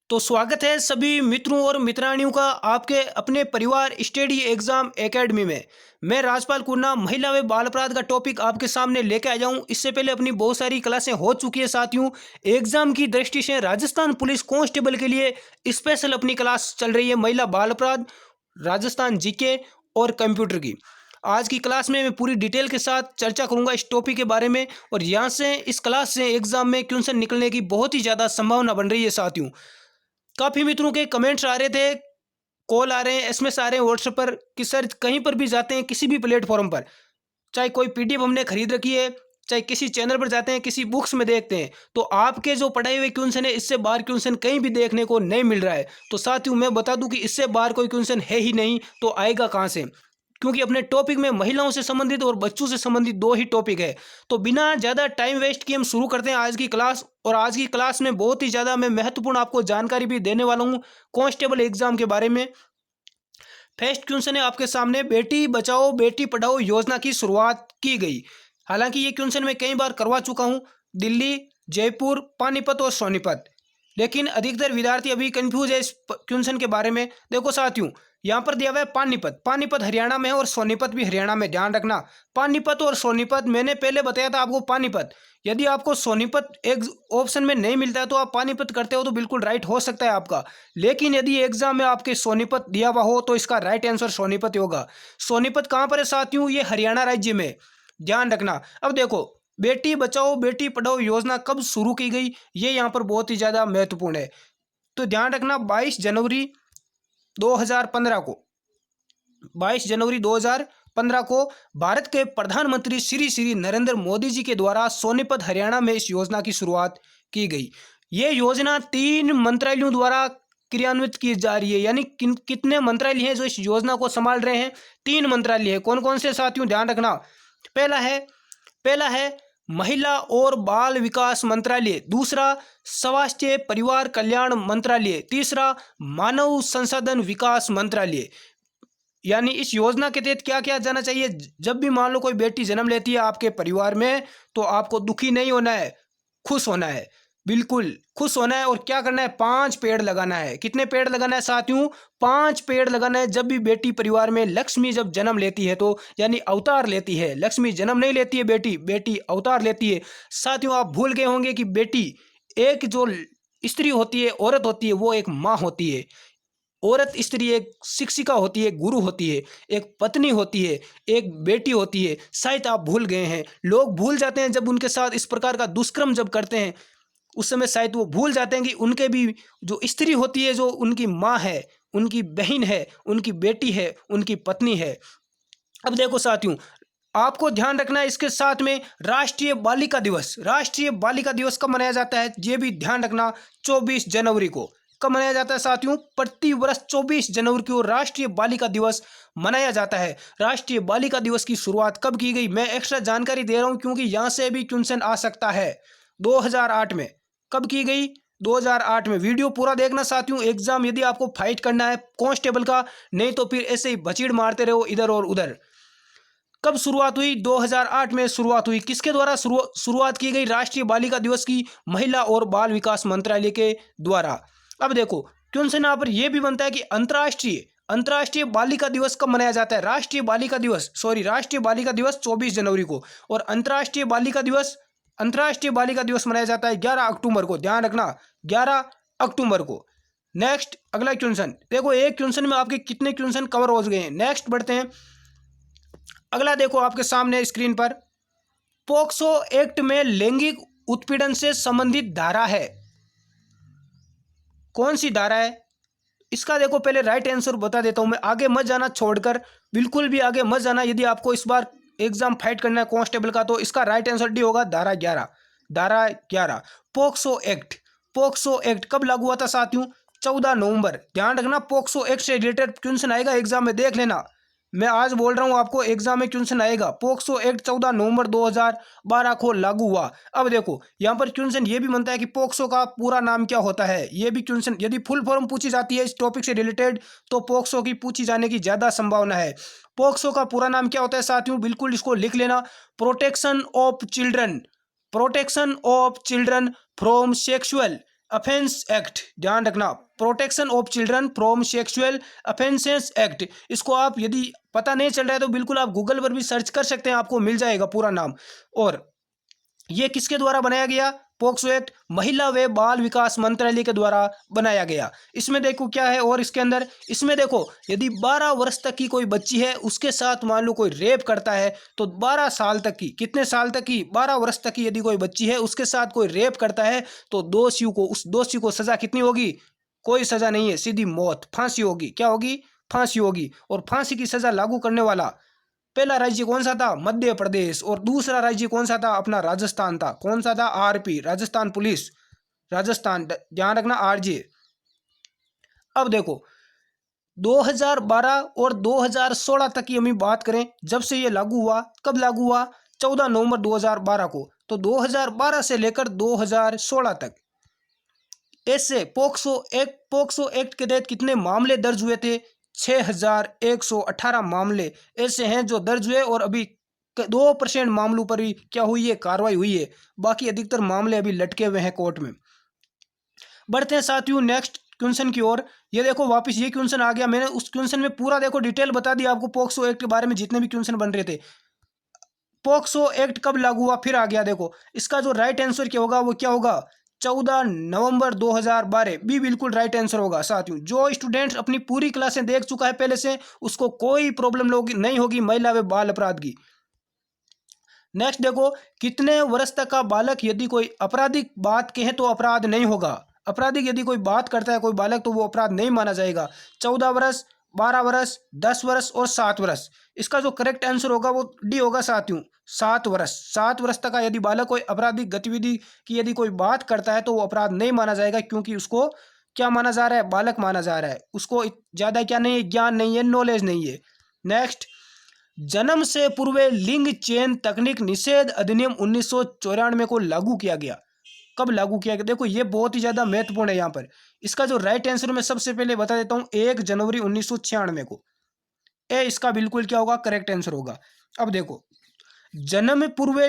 तो स्वागत है सभी मित्रों और मित्रानियों का आपके अपने परिवार स्टडी एग्जाम एकेडमी में। मैं राजपाल कुन्ना महिला व बाल अपराध का टॉपिक आपके सामने लेके आया हूं। इससे पहले अपनी बहुत सारी क्लासें हो चुकी है साथियों। एग्जाम की दृष्टि से राजस्थान पुलिस कांस्टेबल के लिए स्पेशल अपनी क्लास चल रही है महिला बाल अपराध, राजस्थान जीके और कंप्यूटर की। आज की क्लास में मैं पूरी डिटेल के साथ चर्चा करूंगा इस टॉपिक के बारे में, और यहाँ से इस क्लास से एग्जाम में क्वेश्चन निकलने की बहुत ही ज़्यादा संभावना बन रही है साथियों। काफ़ी मित्रों के कमेंट्स आ रहे थे, कॉल आ रहे हैं, एसएमएस आ रहे हैं व्हाट्सएप पर कि सर कहीं पर भी जाते हैं किसी भी प्लेटफॉर्म पर, चाहे कोई पीडीएफ हमने खरीद रखी है, चाहे किसी चैनल पर जाते हैं, किसी बुक्स में देखते हैं, तो आपके जो पढ़ाए हुए क्वेश्चन है इससे बाहर क्वेश्चन कहीं भी देखने को नहीं मिल रहा है। तो साथियों मैं बता दूं कि इससे बाहर कोई क्वेश्चन है ही नहीं, तो आएगा कहाँ से? क्योंकि अपने टॉपिक में महिलाओं से संबंधित और बच्चों से संबंधित दो ही टॉपिक है। तो बिना ज़्यादा टाइम वेस्ट किए हम शुरू करते हैं आज की क्लास। और आज की क्लास में बहुत ही ज़्यादा मैं महत्वपूर्ण आपको जानकारी भी देने वाला हूँ कांस्टेबल एग्जाम के बारे में। फर्स्ट क्वेश्चन है आपके सामने, बेटी बचाओ बेटी पढ़ाओ योजना की शुरुआत की गई। हालांकि ये क्वेश्चन मैं कई बार करवा चुका हूँ, दिल्ली, जयपुर, पानीपत और सोनीपत, लेकिन अधिकतर विद्यार्थी अभी कंफ्यूज है इस क्वेश्चन के बारे में। देखो साथियों, यहाँ पर दिया हुआ है पानीपत, पानीपत हरियाणा में है और सोनीपत भी हरियाणा में, ध्यान रखना। पानीपत और सोनीपत, मैंने पहले बताया था आपको पानीपत। यदि आपको सोनीपत एक ऑप्शन में नहीं मिलता है तो आप पानीपत करते हो तो बिल्कुल राइट हो सकता है आपका। लेकिन यदि एग्जाम में आपके सोनीपत दिया हुआ हो तो इसका राइट आंसर सोनीपत ही होगा। सोनीपत कहाँ पर है साथियों? ये हरियाणा राज्य में, ध्यान रखना। अब देखो, बेटी बचाओ बेटी पढ़ाओ योजना कब शुरू की गई, ये यहाँ पर बहुत ही ज़्यादा महत्वपूर्ण है। तो ध्यान रखना, 22 जनवरी 2015 को, 22 जनवरी 2015 को भारत के प्रधानमंत्री श्री श्री नरेंद्र मोदी जी के द्वारा सोनीपत हरियाणा में इस योजना की शुरुआत की गई। ये योजना 3 मंत्रालयों द्वारा क्रियान्वित की जा रही है। यानी कितने मंत्रालय हैं जो इस योजना को संभाल रहे हैं? 3 मंत्रालय है। कौन कौन से साथियों? ध्यान रखना। पहला है महिला और बाल विकास मंत्रालय, दूसरा स्वास्थ्य परिवार कल्याण मंत्रालय, तीसरा मानव संसाधन विकास मंत्रालय। यानी इस योजना के तहत क्या क्या जाना चाहिए? जब भी मान लो कोई बेटी जन्म लेती है आपके परिवार में, तो आपको दुखी नहीं होना है, खुश होना है, बिल्कुल खुश होना है। और क्या करना है? 5 पेड़ लगाना है। कितने पेड़ लगाना है साथियों? 5 पेड़ लगाना है। जब भी बेटी परिवार में, लक्ष्मी जब जन्म लेती है तो, यानी अवतार लेती है, लक्ष्मी जन्म नहीं लेती है, बेटी अवतार लेती है। साथियों आप भूल गए होंगे कि बेटी एक जो स्त्री होती है, औरत होती है, वो एक माँ होती है। औरत स्त्री एक शिक्षिका होती है, गुरु होती है, एक पत्नी होती है, एक बेटी होती है। शायद आप भूल गए हैं। लोग भूल जाते हैं जब उनके साथ इस प्रकार का दुष्कर्म जब करते हैं, उस समय शायद वो भूल जाते हैं कि उनके भी जो स्त्री होती है, जो उनकी माँ है, उनकी बहन है, उनकी बेटी है, उनकी पत्नी है। अब देखो साथियों, आपको ध्यान रखना है इसके साथ में राष्ट्रीय बालिका दिवस। राष्ट्रीय बालिका दिवस कब मनाया जाता है ये भी ध्यान रखना, 24 जनवरी को। कब मनाया जाता है साथियों? प्रति वर्ष 24 जनवरी को राष्ट्रीय बालिका दिवस मनाया जाता है। राष्ट्रीय बालिका दिवस की शुरुआत कब की गई? मैं एक्स्ट्रा जानकारी दे रहा हूं क्योंकि यहां से भी क्वेश्चन आ सकता है। 2008 में। कब की गई? 2008 में। वीडियो पूरा देखना साथियों। एग्जाम यदि आपको फाइट करना है कांस्टेबल का, नहीं तो फिर ऐसे ही बचीड़ मारते रहो इधर और उधर। कब शुरुआत हुई? 2008 में शुरुआत हुई। किसके द्वारा शुरुआत की गई राष्ट्रीय बालिका दिवस की? महिला और बाल विकास मंत्रालय के द्वारा। अब देखो क्वेश्चन यहाँ पर यह भी बनता है कि अंतर्राष्ट्रीय बालिका दिवस कब मनाया जाता है? राष्ट्रीय बालिका दिवस 24 जनवरी को, और अंतर्राष्ट्रीय बालिका दिवस मनाया जाता है 11 अक्टूबर को। ध्यान रखना, 11 अक्टूबर को। नेक्स्ट अगला क्वेश्चन देखो, एक क्वेश्चन में आपके कितने क्वेश्चन कवर हो गए हैं। नेक्स्ट बढ़ते हैं। अगला देखो आपके सामने स्क्रीन पर, पोक्सो एक्ट में लैंगिक उत्पीड़न से संबंधित धारा है। कौन सी धारा है? इसका देखो पहले राइट आंसर बता देता हूं मैं, आगे मत जाना छोड़कर, बिल्कुल भी आगे मत जाना। यदि आपको इस बार एग्जाम फाइट करना है कांस्टेबल का तो इसका राइट आंसर डी होगा, धारा 11। धारा 11 पोक्सो एक्ट कब लागू हुआ था साथियों? 14 नवंबर। ध्यान रखना, पोक्सो एक्ट से रिलेटेड क्वेश्चन आएगा एग्जाम में, देख लेना। मैं आज बोल रहा हूं आपको, एग्जाम में क्वेश्चन आएगा। पोक्सो एक्ट 14 नवंबर 2012 को लागू हुआ। अब देखो यहां पर क्वेश्चन ये भी बनता है कि पोक्सो का पूरा नाम क्या होता है। ये भी क्वेश्चन यदि फुल फॉर्म पूछी जाती है इस टॉपिक से रिलेटेड तो पोक्सो की पूछी जाने की ज्यादा संभावना है। पोक्सो का पूरा नाम क्या होता है साथियों? बिल्कुल इसको लिख लेना, protection of children from sexual offence act, ध्यान रखना, protection of children from sexual offences act. इसको आप यदि पता नहीं चल रहा है तो बिल्कुल आप गूगल पर भी सर्च कर सकते हैं, आपको मिल जाएगा पूरा नाम। और ये किसके द्वारा बनाया गया? पोक्सो एक्ट महिला व बाल विकास मंत्रालय के द्वारा बनाया गया। इसमें देखो क्या है, और इसके अंदर इसमें देखो, यदि 12 वर्ष तक की कोई बच्ची है उसके साथ मान लो कोई रेप करता है तो 12 साल तक की, कितने साल तक की? 12 वर्ष तक की यदि कोई बच्ची है उसके साथ कोई रेप करता है तो उस दोषी को सजा कितनी होगी? कोई सजा नहीं है, सीधी मौत, फांसी होगी। क्या होगी? फांसी होगी। और फांसी की सजा लागू करने वाला पहला राज्य कौन सा था? मध्य प्रदेश। और दूसरा राज्य कौन सा था? अपना राजस्थान था। कौन सा था? आरपी, राजस्थान पुलिस, राजस्थान, ध्यान रखना, आरजे। अब देखो 2012 और 2016 तक की हम बात करें, जब से ये लागू हुआ, कब लागू हुआ? 14 नवंबर 2012 को। तो 2012 से लेकर 2016 तक ऐसे पोक्सो एक्ट के तहत कितने मामले दर्ज हुए थे? 6118 मामले ऐसे हैं जो दर्ज हुए, और अभी 2% मामलों पर ही क्या हुई है? कार्रवाई हुई है। बाकी अधिकतर मामले अभी लटके हुए हैं कोर्ट में। बढ़ते हैं साथियों नेक्स्ट क्वेश्चन की ओर। ये देखो वापस ये क्वेश्चन आ गया। मैंने उस क्वेश्चन में पूरा देखो डिटेल बता दिया आपको, पोक्सो एक्ट के बारे में जितने भी क्वेश्चन बन रहे थे। पोक्सो एक्ट कब लागू हुआ? फिर आ गया। देखो इसका जो राइट आंसर क्या होगा, वो क्या होगा? 14 नवंबर 2012 भी बिल्कुल राइट आंसर होगा। साथियों जो स्टूडेंट्स अपनी पूरी क्लासें देख चुका है पहले से, उसको कोई प्रॉब्लम नहीं होगी महिला व बाल अपराध की। नेक्स्ट देखो, कितने वर्ष तक का बालक यदि कोई आपराधिक बात कहे तो अपराध नहीं होगा? आपराधिक यदि कोई बात करता है कोई बालक तो वो अपराध नहीं माना जाएगा। 14 वर्ष, 12 वर्ष, 10 वर्ष और 7 वर्ष। इसका जो करेक्ट आंसर होगा वो डी होगा साथियों, 7 वर्ष। 7 वर्ष तक का यदि बालक कोई आपराधिक गतिविधि की यदि कोई बात करता है तो वो अपराध नहीं माना जाएगा, क्योंकि उसको क्या माना जा रहा है? बालक माना जा रहा है। उसको ज़्यादा क्या नहीं है? ज्ञान नहीं है, नॉलेज नहीं है। नेक्स्ट, जन्म से पूर्व लिंग चयन तकनीक निषेध अधिनियम 1994 को लागू किया गया। कब लागू किया गया? देखो ये बहुत ही ज्यादा महत्वपूर्ण है यहाँ पर। इसका जो राइट आंसर मैं सबसे पहले बता देता हूँ, 1 जनवरी 1996 को। ए इसका बिल्कुल क्या होगा? करेक्ट आंसर होगा। अब देखो, जन्म पूर्व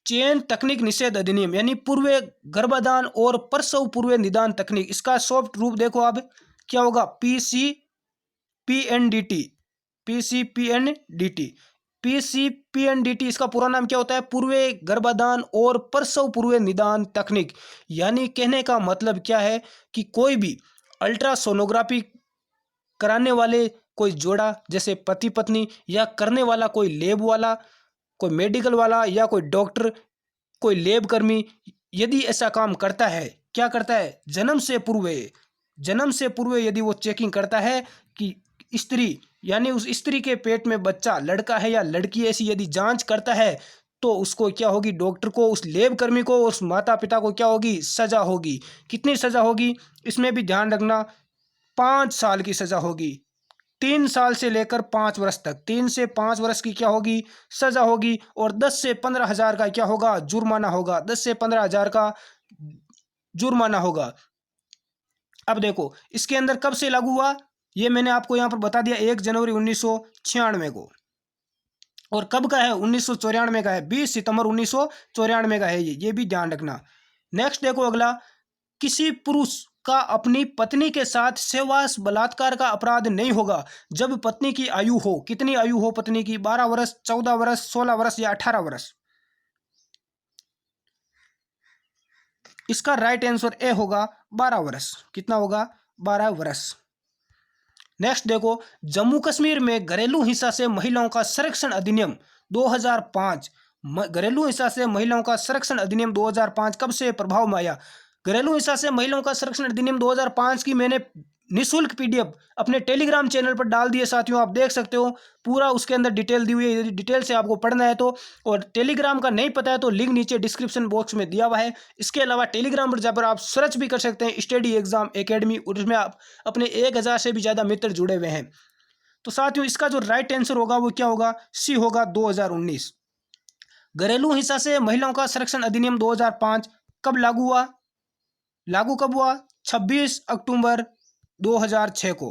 चयन तकनीक निषेध अधिनियम यानी पूर्व गर्भाधान और प्रसव पूर्व निदान तकनीक, इसका सॉफ्ट रूप देखो आप क्या होगा? पीसीपीएनडीटी, पीसीपीएनडीटी, पीसीपीएनडीटी इसका पूरा नाम क्या होता है? पूर्व गर्भाधान और प्रसव पूर्व निदान तकनीक। यानी कहने का मतलब क्या है कि कोई भी अल्ट्रासोनोग्राफी कराने वाले कोई जोड़ा, जैसे पति पत्नी, या करने वाला कोई लैब वाला, कोई मेडिकल वाला, या कोई डॉक्टर, कोई लैब कर्मी, यदि ऐसा काम करता है, क्या करता है? जन्म से पूर्व यदि वो चेकिंग करता है कि स्त्री, यानी उस स्त्री के पेट में बच्चा लड़का है या लड़की, ऐसी यदि जांच करता है तो उसको क्या होगी? डॉक्टर को, उस लैब कर्मी को, उस माता पिता को क्या होगी? सजा होगी। कितनी सजा होगी? इसमें भी ध्यान रखना, 5 साल की सजा होगी। 3 साल से लेकर 5 वर्ष तक, 3 से 5 वर्ष की क्या होगी? सजा होगी। और 10 से 15 हजार का क्या होगा? जुर्माना होगा। 10 से 15 हजार का जुर्माना होगा। अब देखो इसके अंदर कब से लागू हुआ, ये मैंने आपको यहाँ पर बता दिया, 1 जनवरी 1996 को। और कब का है? 1994 का है, 20 सितंबर 1994 का है ये भी ध्यान रखना। नेक्स्ट देखो अगला, किसी पुरुष का अपनी पत्नी के साथ सहवास बलात्कार का अपराध नहीं होगा जब पत्नी की आयु हो, कितनी आयु हो पत्नी की? 12 वर्ष, 14 वर्ष, 16 वर्ष या 18 वर्ष। इसका राइट आंसर ए होगा 12 वर्ष। कितना होगा? 12 वर्ष। नेक्स्ट देखो, जम्मू कश्मीर में घरेलू हिंसा से महिलाओं का संरक्षण अधिनियम 2005, घरेलू हिंसा से महिलाओं का संरक्षण अधिनियम 2005 कब से प्रभाव में आया? घरेलू हिंसा से महिलाओं का संरक्षण अधिनियम 2005 की मैंने निःशुल्क पीडीएफ अपने टेलीग्राम चैनल पर डाल दिए साथियों, आप देख सकते हो पूरा उसके अंदर डिटेल दी हुई है, यदि डिटेल से आपको पढ़ना है तो। और टेलीग्राम का नहीं पता है तो लिंक नीचे डिस्क्रिप्शन बॉक्स में दिया हुआ है। इसके अलावा टेलीग्राम पर जाकर आप सर्च भी कर सकते हैं स्टडी एग्जाम एकेडमी, उसमें आप अपने 1000 से भी ज़्यादा मित्र जुड़े हुए हैं। तो साथियों इसका जो राइट आंसर होगा वो क्या होगा? सी होगा 2019। घरेलू हिंसा से महिलाओं का संरक्षण अधिनियम 2005 कब लागू हुआ? लागू कब हुआ? 26 अक्टूबर 2006 को।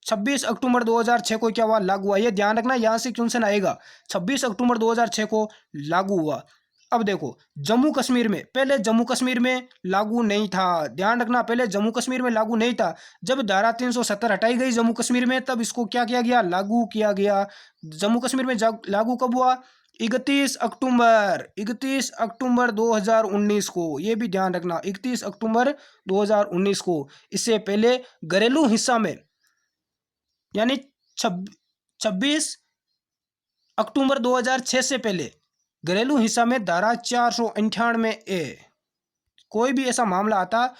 26 अक्टूबर 2006 को क्या हुआ? लागू हुआ। ये ध्यान रखना, यहाँ से क्वेश्चन आएगा। 26 अक्टूबर 2006 को लागू हुआ। अब देखो, जम्मू कश्मीर में पहले जम्मू कश्मीर में लागू नहीं था, ध्यान रखना, पहले जम्मू कश्मीर में लागू नहीं था। जब धारा 370 हटाई गई जम्मू कश्मीर में, तब इसको क्या किया गया, लागू किया गया। जम्मू कश्मीर में लागू कब हुआ, 31 अक्टूबर 2019 को, ये भी ध्यान रखना, 31 अक्टूबर 2019 को। इससे पहले घरेलू हिस्सा में यानी 26 अक्टूबर 2006 से पहले घरेलू हिस्सा में धारा 498A, कोई भी ऐसा मामला आता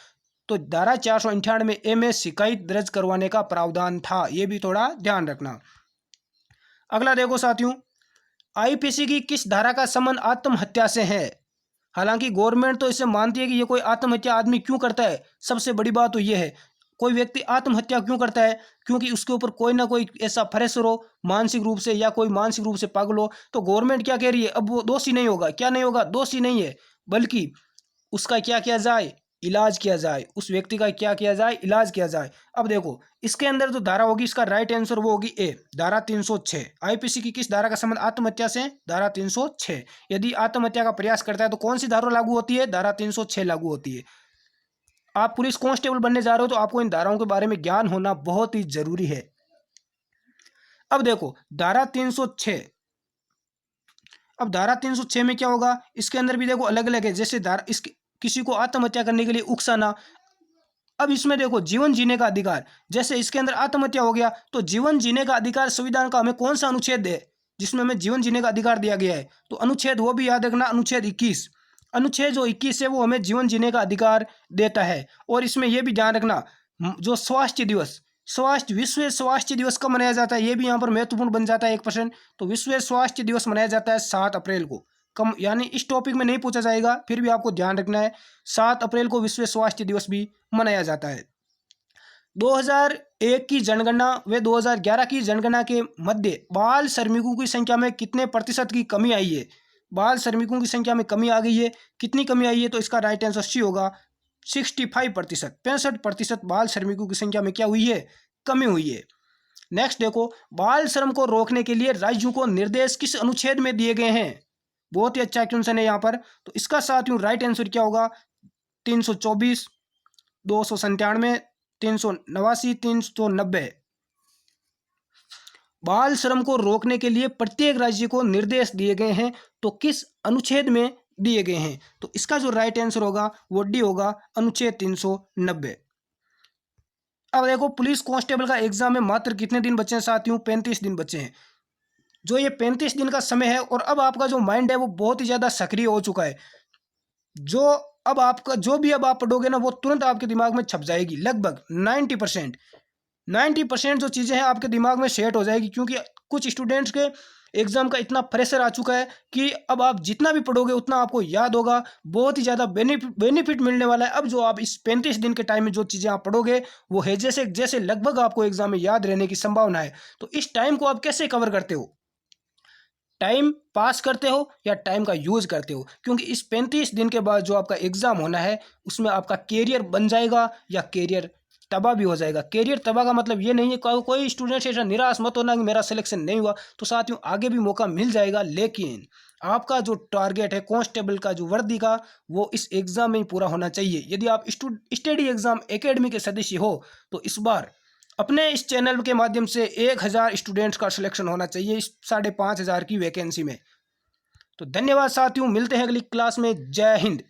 तो धारा 498A में शिकायत दर्ज करवाने का प्रावधान था, ये भी थोड़ा ध्यान रखना। अगला देखो साथियों, आईपीसी की किस धारा का संबंध आत्महत्या से है। हालांकि गवर्नमेंट तो इसे मानती है कि ये कोई आत्महत्या आदमी क्यों करता है, सबसे बड़ी बात तो ये है, कोई व्यक्ति आत्महत्या क्यों करता है, क्योंकि उसके ऊपर कोई ना कोई ऐसा प्रेशर हो मानसिक रूप से, या कोई मानसिक रूप से पागल हो। तो गवर्नमेंट क्या कह रही है, अब वो दोषी नहीं होगा, क्या नहीं होगा, दोषी नहीं है, बल्कि उसका क्या किया जाए, इलाज किया जाए, उस व्यक्ति का क्या किया जाए, इलाज किया जाए। अब देखो, इसके अंदर जो धारा होगी, इसका राइट आंसर वो होगी ए, धारा 306। आईपीसी की किस धारा का संबंध आत्महत्या से, धारा 306। यदि आत्महत्या का प्रयास करता है तो कौन सी धारा लागू होती है, धारा 306 लागू होती है। आप पुलिस कांस्टेबल बनने जा रहे हो तो आपको इन धाराओं के बारे में ज्ञान होना बहुत ही जरूरी है। अब देखो धारा 306, अब धारा 306 में क्या होगा, इसके अंदर भी देखो अलग अलग है, जैसे धारा इसके किसी को आत्महत्या करने के लिए उकसाना। अब इसमें देखो जीवन जीने का अधिकार, जैसे इसके अंदर आत्महत्या हो गया तो जीवन जीने का अधिकार संविधान का हमें कौन सा अनुच्छेद है जिसमें हमें जीवन जीने का अधिकार दिया गया है, तो अनुच्छेद वो भी याद रखना, अनुच्छेद 21। अनुच्छेद जो 21 है वो हमें जीवन जीने का अधिकार देता है। और इसमें यह भी ध्यान रखना, जो स्वास्थ्य दिवस, विश्व स्वास्थ्य दिवस कब मनाया जाता है, ये भी यहाँ पर महत्वपूर्ण बन जाता है एक प्रश्न। तो विश्व स्वास्थ्य दिवस मनाया जाता है 7 अप्रैल को। कम यानी इस टॉपिक में नहीं पूछा जाएगा, फिर भी आपको ध्यान रखना है, 7 अप्रैल को विश्व स्वास्थ्य दिवस भी मनाया जाता है। 2001 की जनगणना व 2011 की जनगणना के मध्य बाल श्रमिकों की संख्या में कितने प्रतिशत की कमी आई है, बाल श्रमिकों की संख्या में कमी आ गई है, कितनी कमी आई है, तो इसका राइट आंसर सी होगा, 65%, 65% बाल श्रमिकों की संख्या में क्या हुई है, कमी हुई है। नेक्स्ट देखो, बाल श्रम को रोकने के लिए राज्यों को निर्देश किस अनुच्छेद में दिए गए हैं, बहुत ही अच्छा क्वेश्चन है यहाँ पर। तो इसका साथियों राइट आंसर क्या होगा, 324, 297, 389, 390। बाल श्रम को रोकने के लिए प्रत्येक राज्य को निर्देश दिए गए हैं, तो किस अनुच्छेद में दिए गए हैं, तो इसका जो राइट आंसर होगा वो डी होगा, अनुच्छेद 390। अब देखो, पुलिस कांस्टेबल का एग्जाम में मात्र कितने दिन बचे हैं साथियों, 35 दिन बचे हैं। जो ये 35 दिन का समय है, और अब आपका जो माइंड है वो बहुत ही ज़्यादा सक्रिय हो चुका है। जो अब आपका जो भी अब आप पढ़ोगे ना, वो तुरंत आपके दिमाग में छप जाएगी, लगभग 90% जो चीज़ें हैं आपके दिमाग में सेट हो जाएगी, क्योंकि कुछ स्टूडेंट्स के एग्जाम का इतना प्रेशर आ चुका है कि अब आप जितना भी पढ़ोगे उतना आपको याद होगा, बहुत ही ज़्यादा बेनिफिट मिलने वाला है। अब जो आप इस 35 दिन के टाइम में जो चीज़ें आप पढ़ोगे वो है जैसे लगभग आपको एग्जाम में याद रहने की संभावना है। तो इस टाइम को आप कैसे कवर करते हो, टाइम पास करते हो या टाइम का यूज करते हो, क्योंकि इस 35 दिन के बाद जो आपका एग्जाम होना है उसमें आपका कैरियर बन जाएगा या कैरियर तबाह भी हो जाएगा। कैरियर तबाह का मतलब ये नहीं है, कोई स्टूडेंट ऐसा निराश मत होना कि मेरा सिलेक्शन नहीं हुआ, तो साथियों आगे भी मौका मिल जाएगा, लेकिन आपका जो टारगेट है कांस्टेबल का जो वर्दी का, वो इस एग्जाम में ही पूरा होना चाहिए। यदि आप स्टडी एग्जाम एकेडमी के सदस्य हो तो इस बार अपने इस चैनल के माध्यम से 1000 स्टूडेंट्स का सिलेक्शन होना चाहिए इस 5500 की वैकेंसी में। तो धन्यवाद साथियों, मिलते हैं अगली क्लास में, जय हिंद।